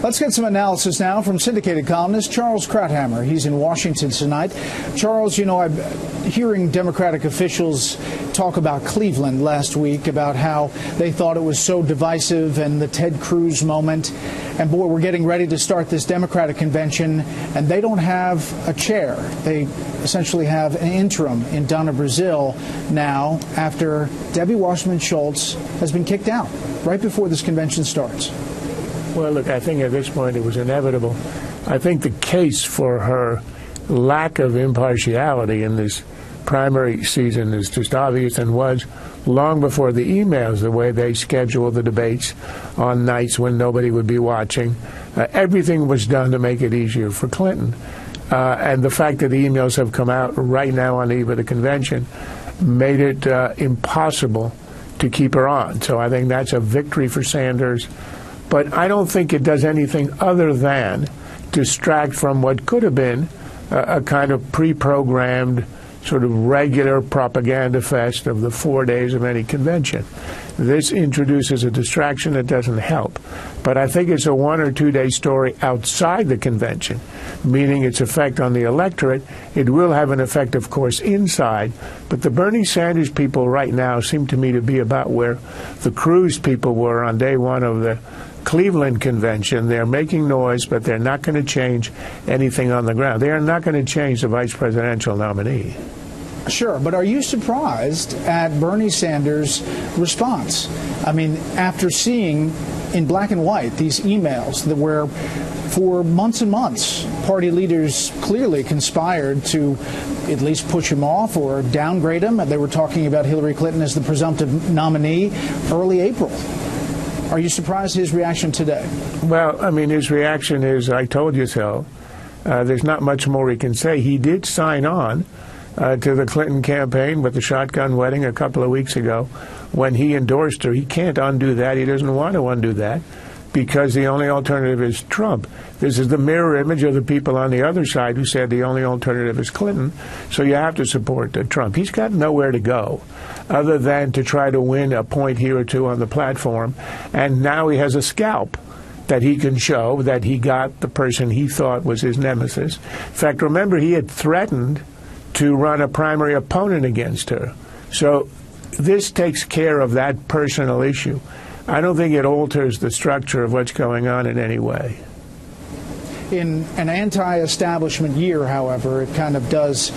Let's get some analysis now from Syndicated columnist Charles Krauthammer. He's in Washington tonight. Charles, you know, I'm hearing Democratic officials talk about Cleveland last week, about how they thought it was so divisive and the Ted Cruz moment. And boy, we're getting ready to start this Democratic convention, and they don't have a chair. They essentially have an interim in Donna Brazile now after Debbie Wasserman Schultz has been kicked out right before this convention starts. Well, look, I think at this point it was inevitable. I think the case for her lack of impartiality in this primary season is just obvious, and was long before the emails, the way they schedule the debates on nights when nobody would be watching. Everything was done to make it easier for Clinton. And the fact that the emails have come out right now on the eve of the convention made it impossible to keep her on. So I think that's a victory for Sanders. But I don't think it does anything other than distract from what could have been a kind of pre-programmed sort of regular propaganda fest of the 4 days of any convention. This introduces a distraction that doesn't help. But I think it's a 1 or 2 day story outside the convention, meaning its effect on the electorate. It will have an effect, of course, inside. But the Bernie Sanders people right now seem to me to be about where the Cruz people were on day one of the Cleveland convention. They're making noise, but they're not going to change anything on the ground. They are not going to change the vice presidential nominee. Sure, but are you surprised at Bernie Sanders' response? I mean, after seeing in black and white these emails that were, for months and months, party leaders clearly conspired to at least push him off or downgrade him. They were talking about Hillary Clinton as the presumptive nominee early April. Are you surprised his reaction today? Well, I mean, his reaction is, I told you so. There's not much more he can say. He did sign on to the Clinton campaign with the shotgun wedding a couple of weeks ago when he endorsed her. He can't undo that. He doesn't want to undo that because the only alternative is Trump. This is the mirror image of the people on the other side who said the only alternative is Clinton. So you have to support Trump. He's got nowhere to go other than to try to win a point here or two on the platform. And now he has a scalp that he can show that he got the person he thought was his nemesis. In fact, remember, he had threatened to run a primary opponent against her. So this takes care of that personal issue. I don't think it alters the structure of what's going on in any way. In an anti-establishment year, however, it kind of does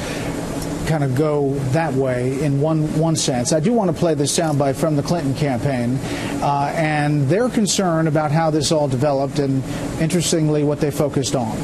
go that way in one sense. I do want to play this soundbite from the Clinton campaign and their concern about how this all developed and, interestingly, what they focused on.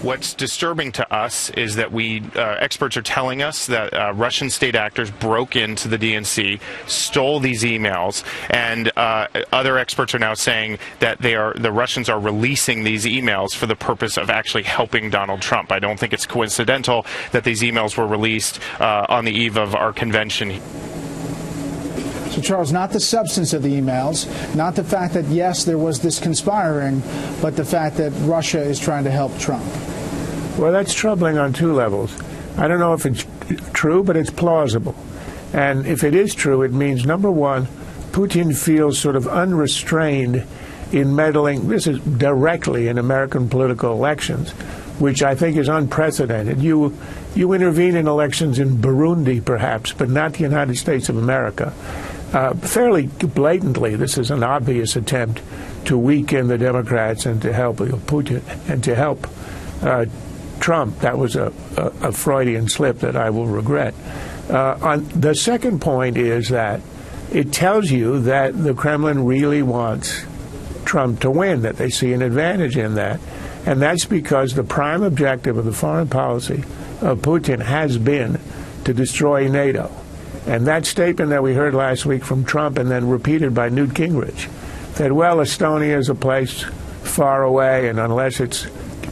What's disturbing to us is that experts are telling us that Russian state actors broke into the DNC, stole these emails, and other experts are now saying that the Russians are releasing these emails for the purpose of actually helping Donald Trump. I don't think it's coincidental that these emails were released on the eve of our convention. So, Charles, not the substance of the emails, not the fact that, yes, there was this conspiring, but the fact that Russia is trying to help Trump. Well, that's troubling on two levels. I don't know if it's true, but it's plausible. And if it is true, it means, number one, Putin feels sort of unrestrained in meddling, this is directly in American political elections, which I think is unprecedented. You intervene in elections in Burundi, perhaps, but not the United States of America. Fairly blatantly, this is an obvious attempt to weaken the Democrats and to help Putin and to help Trump. That was a Freudian slip that I will regret. The second point is that it tells you that the Kremlin really wants Trump to win, that they see an advantage in that. And that's because the prime objective of the foreign policy of Putin has been to destroy NATO. And that statement that we heard last week from Trump and then repeated by Newt Gingrich, that, well, Estonia is a place far away, and unless it's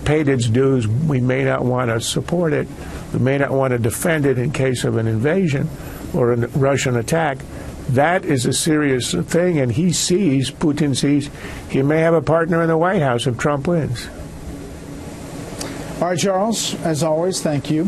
paid its dues, we may not want to support it. We may not want to defend it in case of an invasion or a Russian attack. That is a serious thing, and Putin sees, he may have a partner in the White House if Trump wins. All right, Charles, as always, thank you.